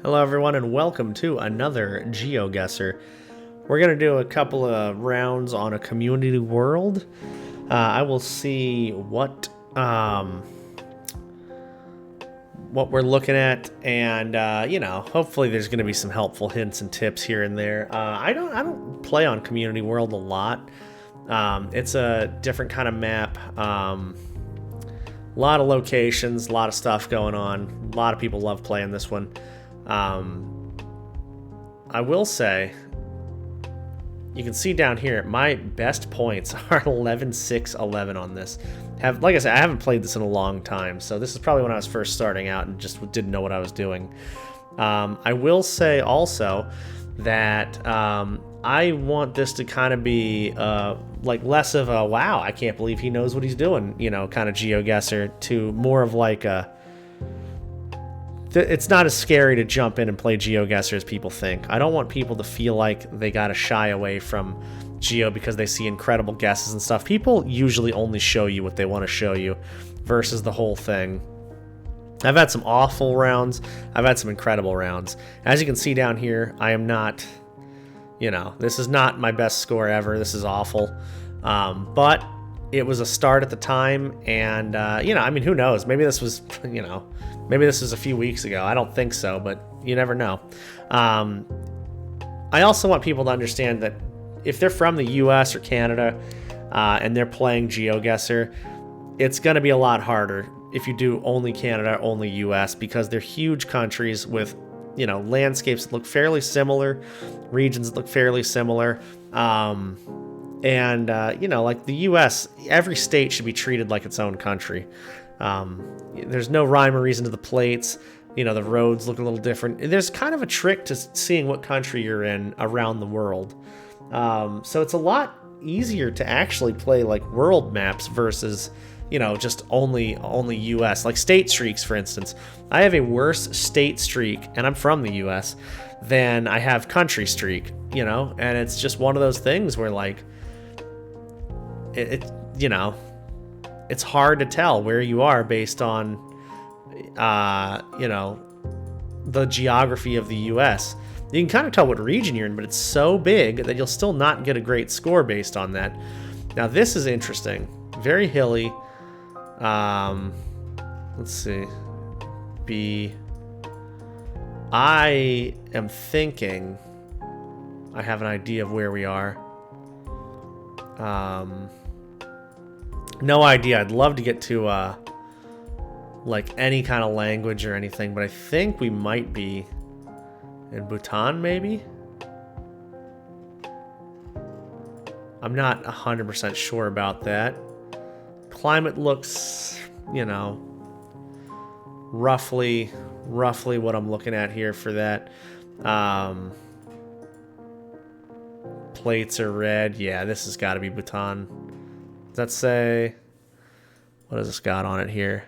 Hello everyone and welcome to another Geoguessr. We're going to do a couple of rounds on a community world. I will see what we're looking at, and hopefully there's going to be some helpful hints and tips here and there. I don't play on community world a lot. It's a different kind of map. A lot of locations, a lot of stuff going on. A lot of people love playing this one. I will say, you can see down here, my best points are 11, 6, 11 on this. Like I said, I haven't played this in a long time, so this is probably when I was first starting out and just didn't know what I was doing. I will say also that I want this to kind of be like less of a, wow, I can't believe he knows what he's doing, kind of GeoGuessr, to more of like a, it's not as scary to jump in and play GeoGuessr as people think. I don't want people to feel like they gotta shy away from Geo because they see incredible guesses and stuff. People usually only show you what they want to show you versus the whole thing. I've had some awful rounds. I've had some incredible rounds. As you can see down here, I am not, this is not my best score ever. This is awful. But it was a start at the time, and, who knows? Maybe this was, maybe this was a few weeks ago. I don't think so, but you never know. I also want people to understand that if they're from the US or Canada and they're playing GeoGuessr, it's going to be a lot harder if you do only Canada, only US, because they're huge countries with, landscapes that look fairly similar, regions that look fairly similar. Like the US, every state should be treated like its own country. There's no rhyme or reason to the plates. The roads look a little different. There's kind of a trick to seeing what country you're in around the world. So it's a lot easier to actually play like world maps versus, just only US. Like state streaks, for instance. I have a worse state streak, and I'm from the US, than I have country streak, and it's just one of those things where like, it's hard to tell where you are based on, the geography of the U.S. You can kind of tell what region you're in, but it's so big that you'll still not get a great score based on that. Now, this is interesting. Very hilly. Let's see. I am thinking I have an idea of where we are. No idea. I'd love to get to like any kind of language or anything, but I think we might be in Bhutan, maybe? I'm not 100% sure about that. Climate looks, roughly what I'm looking at here for that. Plates are red. Yeah, this has got to be Bhutan. Does that say, what has this got on it here?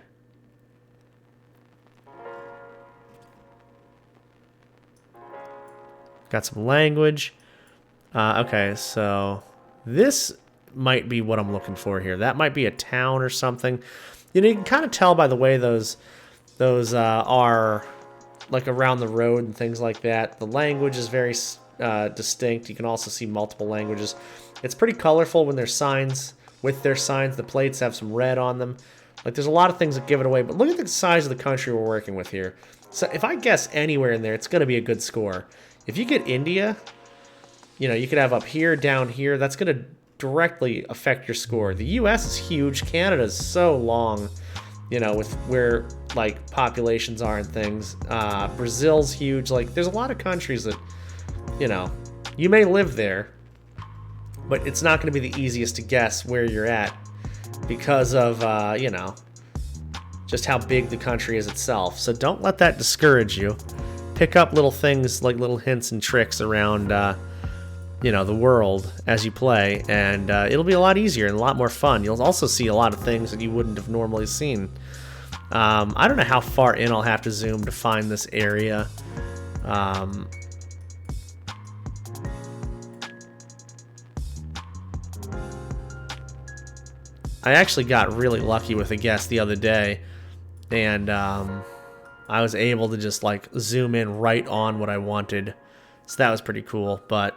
Got some language. Okay, so this might be what I'm looking for here. That might be a town or something. You can kind of tell by the way those are like around the road and things like that. The language is very distinct. You can also see multiple languages. It's pretty colorful when there's signs. With their signs, the plates have some red on them. Like, there's a lot of things that give it away, but look at the size of the country we're working with here. So if I guess anywhere in there, it's going to be a good score. If you get India, you could have up here, down here. That's going to directly affect your score. The U.S. is huge. Canada is so long, with where, like, populations are and things. Brazil's huge. Like, there's a lot of countries that, you may live there, but it's not going to be the easiest to guess where you're at because of, just how big the country is itself. So don't let that discourage you. Pick up little things like little hints and tricks around, the world as you play, and it'll be a lot easier and a lot more fun. You'll also see a lot of things that you wouldn't have normally seen. I don't know how far in I'll have to zoom to find this area. I actually got really lucky with a guess the other day, and I was able to just like zoom in right on what I wanted. So that was pretty cool. But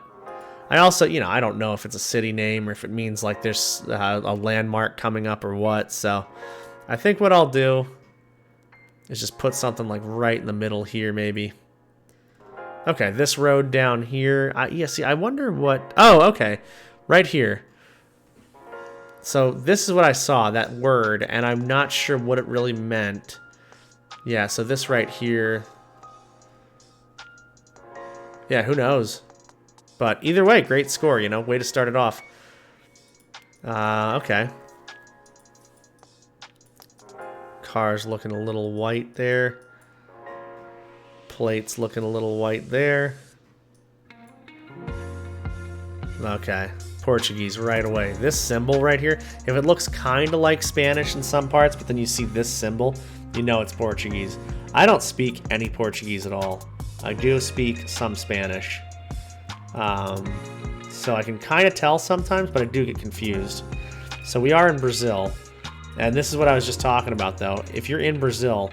I also, you know, I don't know if it's a city name or if it means like there's a landmark coming up or what. So I think what I'll do is just put something like right in the middle here maybe. Okay, this road down here. Yeah, see, I wonder what... Oh, okay. Right here. So this is what I saw, that word, and I'm not sure what it really meant. Yeah, so this right here. Yeah, who knows? But either way, great score, you know? Way to start it off. Okay. Car's looking a little white there. Plate's looking a little white there. Okay. Portuguese right away. This symbol right here, if it looks kind of like Spanish in some parts, but then you see this symbol, you know it's Portuguese. I don't speak any Portuguese at all. I do speak some Spanish. So I can kind of tell sometimes, but I do get confused. So we are in Brazil, and this is what I was just talking about, though. If you're in Brazil,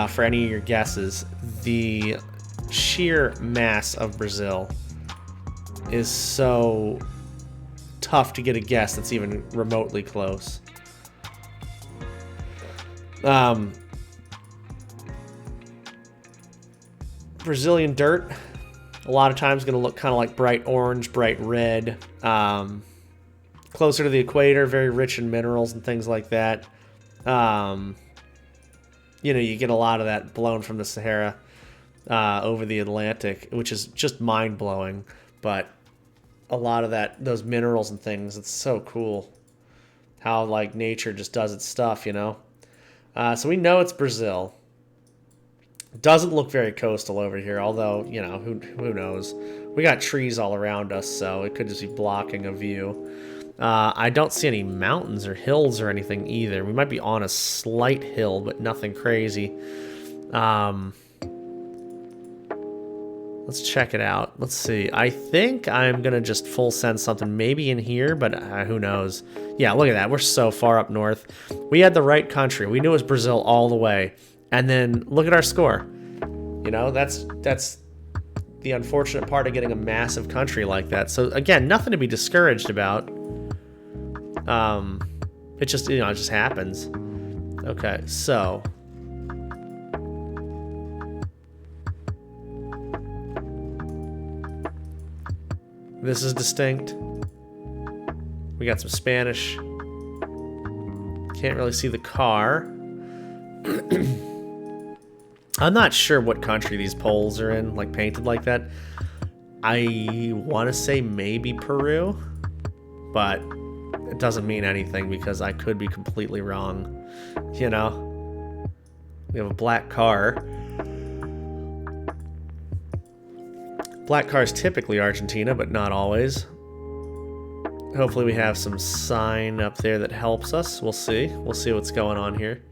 for any of your guesses, the sheer mass of Brazil is so tough to get a guess that's even remotely close. Brazilian dirt, a lot of times going to look kind of like bright orange, bright red. Closer to the equator, very rich in minerals and things like that. You know, you get a lot of that blown from the Sahara over the Atlantic, which is just mind-blowing. But a lot of those minerals and things, it's so cool how, like, nature just does its stuff, you know? So we know it's Brazil. Doesn't look very coastal over here, although, you know, who knows? We got trees all around us, so it could just be blocking a view. I don't see any mountains or hills or anything either. We might be on a slight hill, but nothing crazy. Let's check it out. Let's see. I think I'm going to just full send something maybe in here, but who knows? Yeah, look at that. We're so far up north. We had the right country. We knew it was Brazil all the way. And then look at our score. You know, that's the unfortunate part of getting a massive country like that. So again, nothing to be discouraged about. It just, you know, it just happens. Okay, so this is distinct. We got some Spanish. Can't really see the car. I'm not sure what country these poles are in, like painted like that. I want to say maybe Peru, but it doesn't mean anything because I could be completely wrong. You know? We have a black car. Black car is typically Argentina, but not always. Hopefully we have some sign up there that helps us. We'll see. We'll see what's going on here.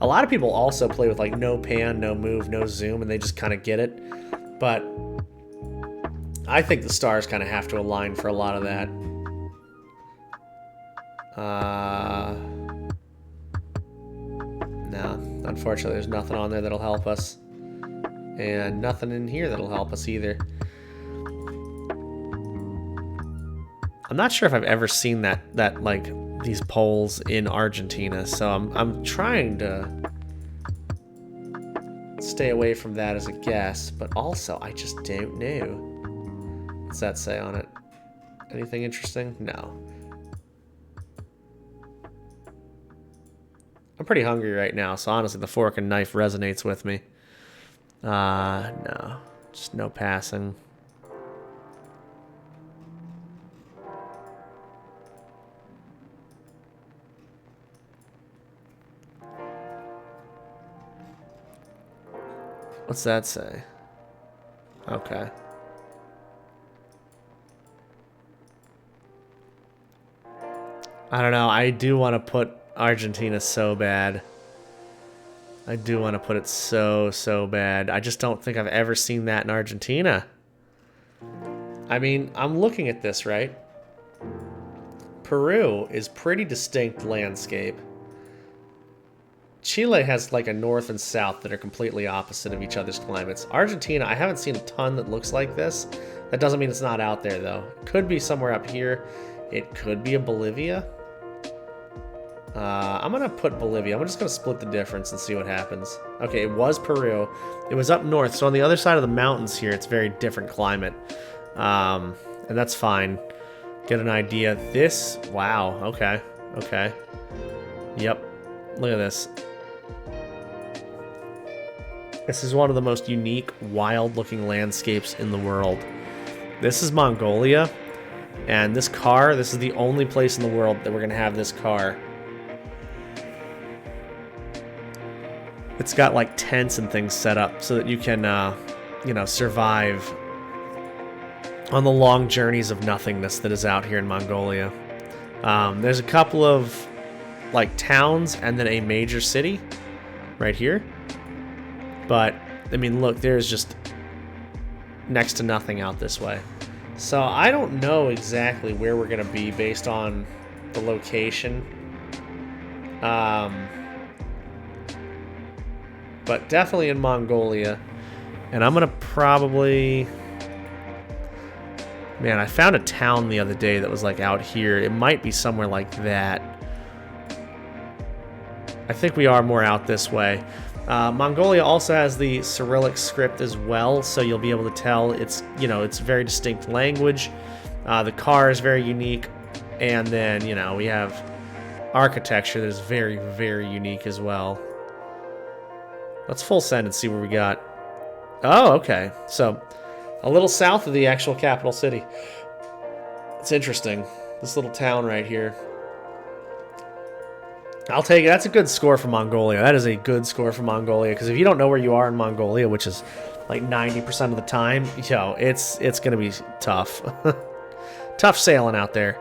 A lot of people also play with like no pan, no move, no zoom, and they just kind of get it. But I think the stars kind of have to align for a lot of that. No, unfortunately there's nothing on there that'll help us. And nothing in here that'll help us either. I'm not sure if I've ever seen that like these poles in Argentina, so I'm trying to stay away from that as a guess, but also I just don't know. What's that say on it? Anything interesting? No. I'm pretty hungry right now, so honestly the fork and knife resonates with me. No. Just no passing. What's that say? Okay. I don't know. I do want to put Argentina so bad. I do want to put it so bad. I just don't think I've ever seen that in Argentina. I mean, I'm looking at this, right? Peru is pretty distinct landscape. Chile has like a north and south that are completely opposite of each other's climates. Argentina, I haven't seen a ton that looks like this. That doesn't mean it's not out there though. It could be somewhere up here. It could be a Bolivia. I'm gonna put Bolivia. I'm just gonna split the difference and see what happens. Okay, it was Peru. It was up north, so on the other side of the mountains here, it's very different climate. And that's fine. Get an idea. This, wow, okay, okay. Yep, look at this. This is one of the most unique, wild-looking landscapes in the world. This is Mongolia, and this car, this is the only place in the world that we're going to have this car. It's got, like, tents and things set up so that you can, you know, survive on the long journeys of nothingness that is out here in Mongolia. There's a couple of, like, towns and then a major city right here. But, I mean, look, there's just next to nothing out this way. So I don't know exactly where we're going to be based on the location. But definitely in Mongolia. And I'm going to probably... Man, I found a town the other day that was, like, out here. It might be somewhere like that. I think we are more out this way. Mongolia also has the Cyrillic script as well, so you'll be able to tell it's, you know, it's a very distinct language. The car is very unique, and then, you know, we have architecture that is very, very unique as well. Let's full send and see where we got. Oh, okay. So, a little south of the actual capital city. It's interesting. This little town right here. I'll take it. That's a good score for Mongolia. That is a good score for Mongolia, because if you don't know where you are in Mongolia, which is like 90% of the time, yo, it's going to be tough. Tough sailing out there.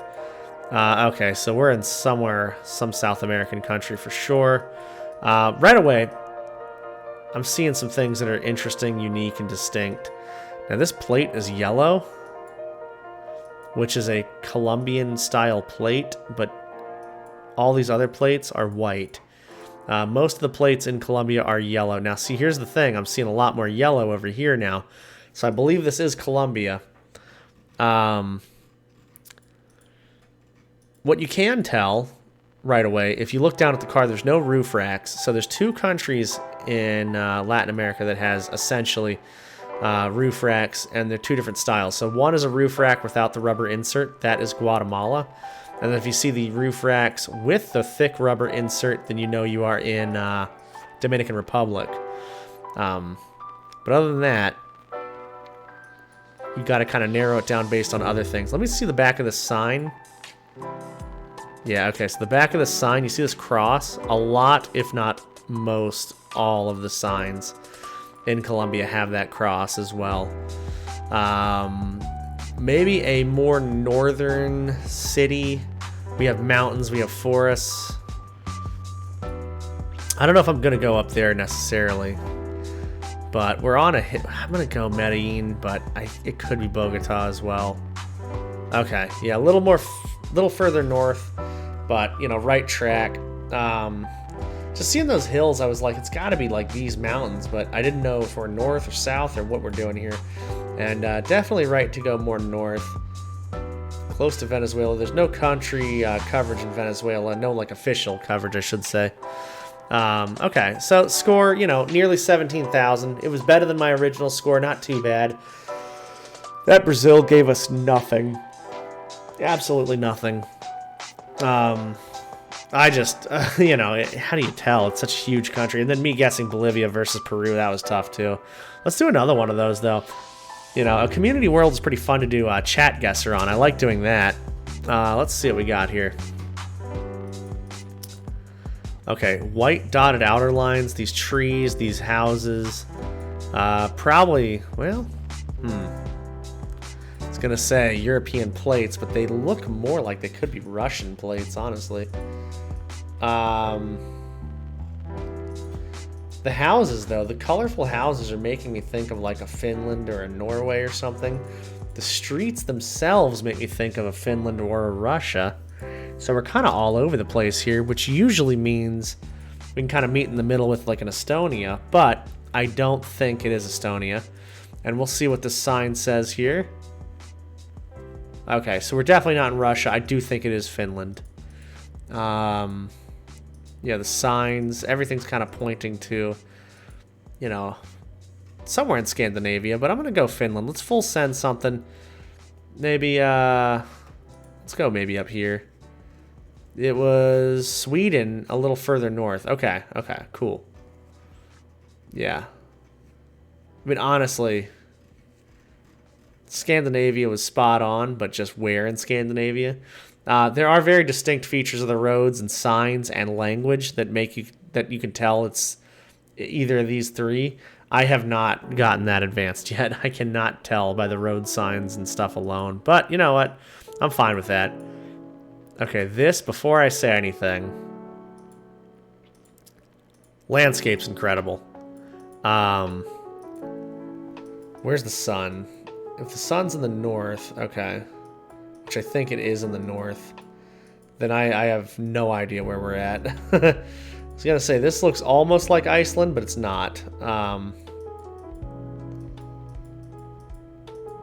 Okay, so we're in some South American country for sure. Right away, I'm seeing some things that are interesting, unique, and distinct. Now, this plate is yellow, which is a Colombian-style plate, but all these other plates are white. Most of the plates in Colombia are yellow. Now, see, here's the thing. I'm seeing a lot more yellow over here now. So I believe this is Colombia. What you can tell right away, if you look down at the car, there's no roof racks. So there's two countries in Latin America that has essentially roof racks, and they're two different styles. So one is a roof rack without the rubber insert. That is Guatemala. And then if you see the roof racks with the thick rubber insert, then you know you are in Dominican Republic. But other than that, you got to kind of narrow it down based on other things. Let me see the back of the sign. Yeah, okay, so the back of the sign, you see this cross? A lot, if not most, all of the signs in Colombia have that cross as well. Maybe a more northern city. We have mountains, we have forests. I don't know if I'm going to go up there necessarily. But we're on a hit. I'm going to go Medellin, but it could be Bogota as well. Okay, yeah, a little further north, but, you know, right track. Just seeing those hills, I was like, it's got to be like these mountains, but I didn't know if we're north or south or what we're doing here. And definitely right to go more north, close to Venezuela. There's no country coverage in Venezuela, no like official coverage, I should say. Okay, so score, you know, nearly 17,000. It was better than my original score, not too bad. That Brazil gave us nothing, absolutely nothing. I just, you know, how do you tell? It's such a huge country. And then me guessing Bolivia versus Peru, that was tough too. Let's do another one of those though. You know, a community world is pretty fun to do chat guesser on. I like doing that. Let's see what we got here. Okay, white dotted outer lines, these trees, these houses. Probably, well, I was gonna say European plates, but they look more like they could be Russian plates, honestly. The houses, though, the colorful houses are making me think of like a Finland or a Norway or something. The streets themselves make me think of a Finland or a Russia. So we're kind of all over the place here, which usually means we can kind of meet in the middle with like an Estonia, but I don't think it is Estonia. And we'll see what this sign says here. Okay, so we're definitely not in Russia. I do think it is Finland. Yeah, the signs, everything's kind of pointing to, you know, somewhere in Scandinavia, but I'm going to go Finland. Let's full send something. Maybe, let's go maybe up here. It was Sweden, a little further north. Okay, okay, cool. Yeah. I mean, honestly, Scandinavia was spot on, but just where in Scandinavia? There are very distinct features of the roads and signs and language that you can tell it's either of these three. I have not gotten that advanced yet. I cannot tell by the road signs and stuff alone. But you know what? I'm fine with that. Okay, this, before I say anything, landscape's incredible. Where's the sun? If the sun's in the north, okay, which I think it is in the north, then I have no idea where we're at. I was gonna say, this looks almost like Iceland, but it's not.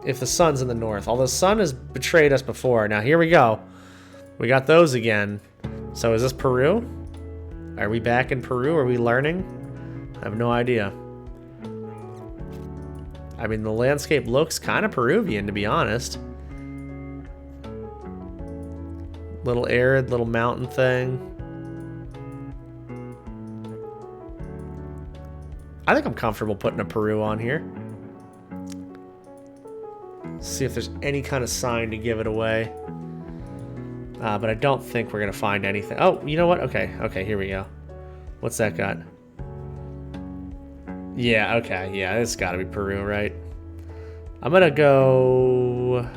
If the sun's in the north, although the sun has betrayed us before. Now here we go. We got those again. So is this Peru? Are we back in Peru? Are we learning? I have no idea. I mean, the landscape looks kind of Peruvian, to be honest. Little arid, little mountain thing. I think I'm comfortable putting a Peru on here. See if there's any kind of sign to give it away. But I don't think we're going to find anything. Oh, you know what? Okay, okay, here we go. What's that got? Yeah, okay, yeah, it's got to be Peru, right? I'm going to go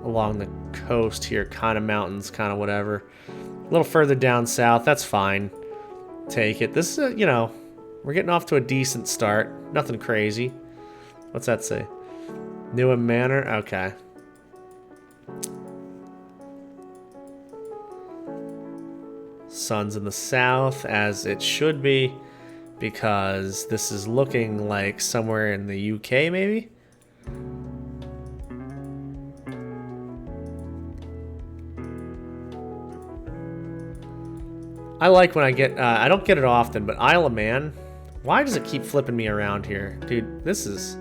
along the coast here, kind of mountains, kind of whatever. A little further down south, that's fine. Take it. This is, you know, we're getting off to a decent start. Nothing crazy. What's that say? Newham Manor? Okay. Sun's in the south, as it should be, because this is looking like somewhere in the UK, maybe? I like when I get, I don't get it often, but Isle of Man, why does it keep flipping me around here? Dude, this is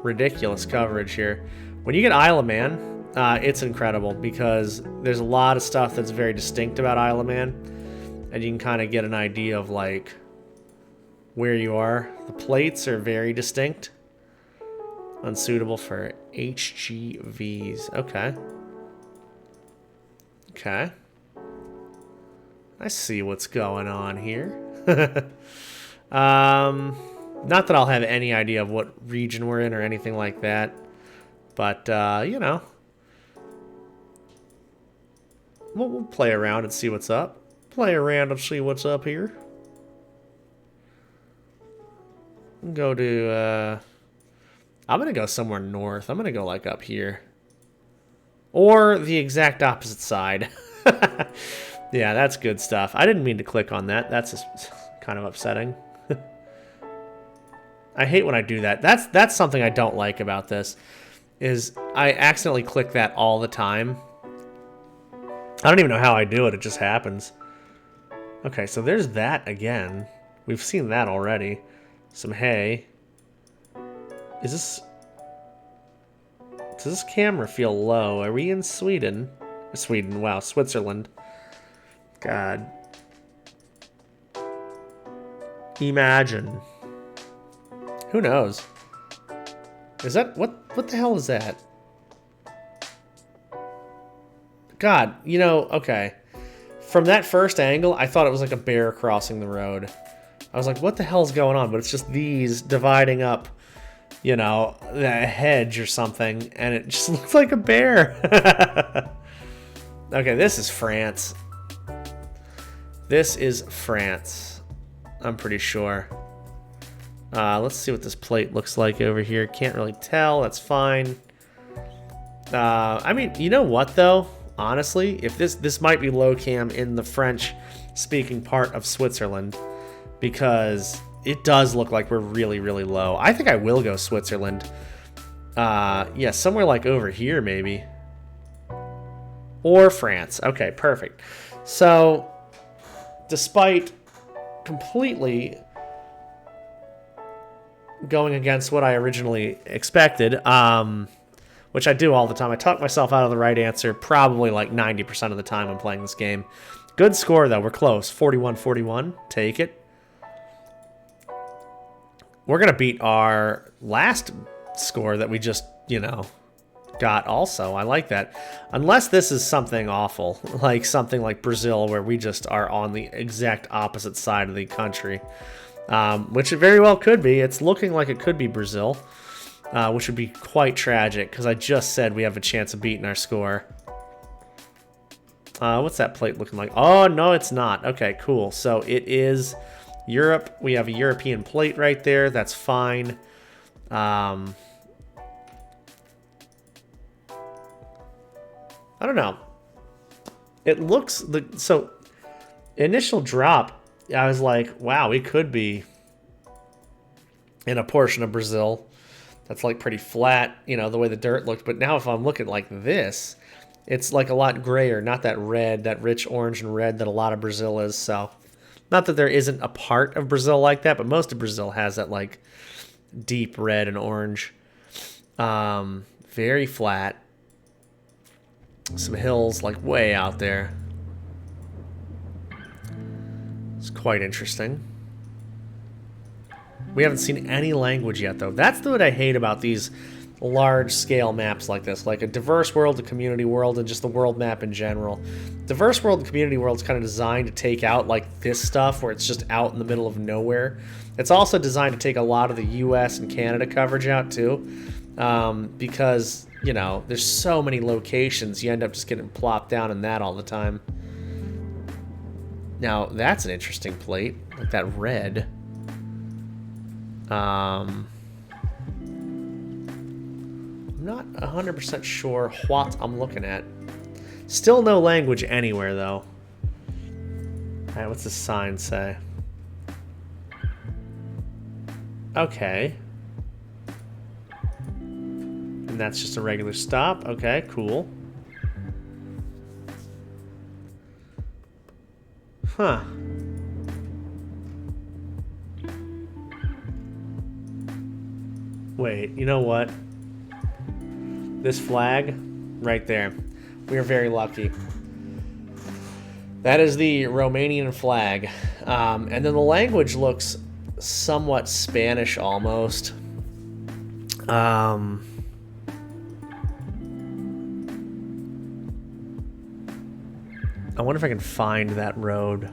ridiculous coverage here. When you get Isle of Man, it's incredible because there's a lot of stuff that's very distinct about Isle of Man, and you can kind of get an idea of like where you are. The plates are very distinct. Unsuitable for HGVs. Okay. Okay. I see what's going on here. Not that I'll have any idea of what region we're in or anything like that, but you know, we'll play around and see what's up. Play around and see what's up here. Go to, I'm gonna go somewhere north. I'm gonna go like up here. Or the exact opposite side. Yeah, that's good stuff. I didn't mean to click on that. That's just kind of upsetting. I hate when I do that. That's something I don't like about this, is I accidentally click that all the time. I don't even know how I do it. It just happens. Okay, so there's that again. We've seen that already. Some hay. Is this... Does this camera feel low? Are we in Sweden? Sweden, wow, Switzerland. God. Imagine. Who knows? Is that... What the hell is that? God, you know, okay. From that first angle, I thought it was like a bear crossing the road. I was like, what the hell's going on? But it's just these dividing up, you know, a hedge or something, and it just looks like a bear. Okay, this is France. This is France. I'm pretty sure. Let's see what this plate looks like over here. Can't really tell. That's fine. I mean, you know what, though? honestly, if this might be low cam in the French-speaking part of Switzerland, because it does look like we're really, really low. I think I will go Switzerland. Yeah, somewhere like over here, maybe. Or France. Okay, perfect. So, despite completely going against what I originally expected, which I do all the time, I talk myself out of the right answer probably like 90% of the time I'm playing this game. Good score, though. We're close. 41-41. Take it. We're going to beat our last score that we just, got also. I like that. Unless this is something awful, like something like Brazil, where we just are on the exact opposite side of the country, which it very well could be. It's looking like it could be Brazil, which would be quite tragic, because I just said we have a chance of beating our score. What's that plate looking like? Oh, no, it's not. Okay, cool. So it is Europe. We have a European plate right there. That's fine. I don't know. It looks... So, initial drop, I was like, wow, we could be in a portion of Brazil that's like pretty flat, the way the dirt looked. But now if I'm looking like this, it's like a lot grayer, not that red, that rich orange and red that a lot of Brazil is. So, not that there isn't a part of Brazil like that, but most of Brazil has that like deep red and orange. Very flat. Some hills like way out there. It's quite interesting. We haven't seen any language yet, though. That's what I hate about these large-scale maps like this, like a diverse world, a community world, and just the world map in general. Diverse world and community world is kind of designed to take out like this stuff where it's just out in the middle of nowhere. It's also designed to take a lot of the US and Canada coverage out, too, because... there's so many locations, you end up just getting plopped down in that all the time. Now, that's an interesting plate, like that red. I'm not 100% sure what I'm looking at. Still no language anywhere, though. Alright, what's the sign say? Okay. And that's just a regular stop. Okay, cool. Huh. Wait, you know what? This flag right there. We are very lucky. That is the Romanian flag. And then the language looks somewhat Spanish almost. I wonder if I can find that road.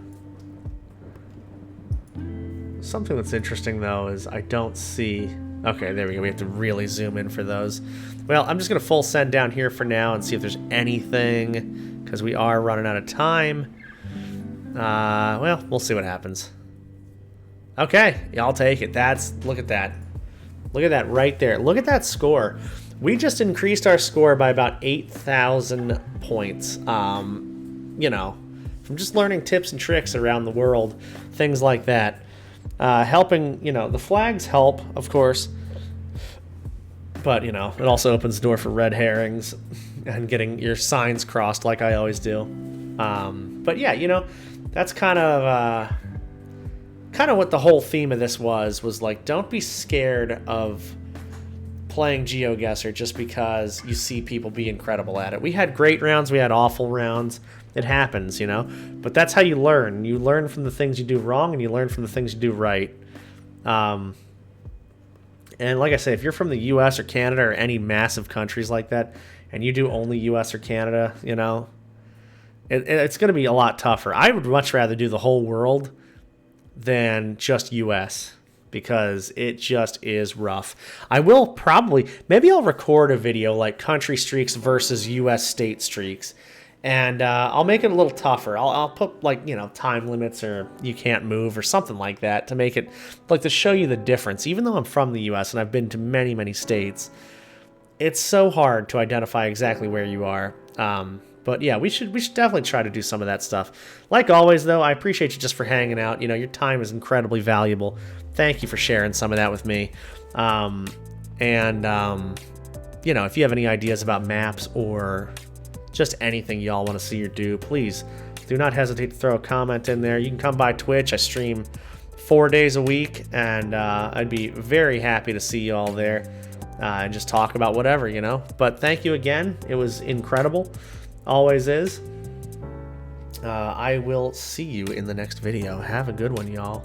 Something that's interesting, though, is I don't see... Okay, there we go. We have to really zoom in for those. Well, I'm just going to full send down here for now and see if there's anything, because we are running out of time. Well, we'll see what happens. Okay, yeah, I'll take it. Look at that. Look at that right there. Look at that score. We just increased our score by about 8,000 points. From just learning tips and tricks around the world, things like that. Helping, the flags help, of course, but, it also opens the door for red herrings and getting your signs crossed like I always do. But yeah, that's kind of what the whole theme of this was like, don't be scared of playing Geoguessr just because you see people be incredible at it. We had great rounds, we had awful rounds. It happens, but that's how you learn. You learn from the things you do wrong, and you learn from the things you do right. And like I say, if you're from the U.S. or Canada or any massive countries like that, and you do only U.S. or Canada, it's going to be a lot tougher. I would much rather do the whole world than just U.S., because it just is rough. I will probably, maybe I'll record a video like country streaks versus U.S. state streaks. And I'll make it a little tougher. I'll put, time limits or you can't move or something like that to make it, to show you the difference. Even though I'm from the U.S. and I've been to many, many states, it's so hard to identify exactly where you are. But yeah, we should definitely try to do some of that stuff. Like always, though, I appreciate you just for hanging out. You know, your time is incredibly valuable. Thank you for sharing some of that with me. You know, if you have any ideas about maps or just anything y'all want to see or do, please do not hesitate to throw a comment in there. You can come by Twitch. I stream 4 days a week, and I'd be very happy to see you all there and just talk about whatever, you know. But thank you again. It was incredible. Always is. I will see you in the next video. Have a good one, y'all.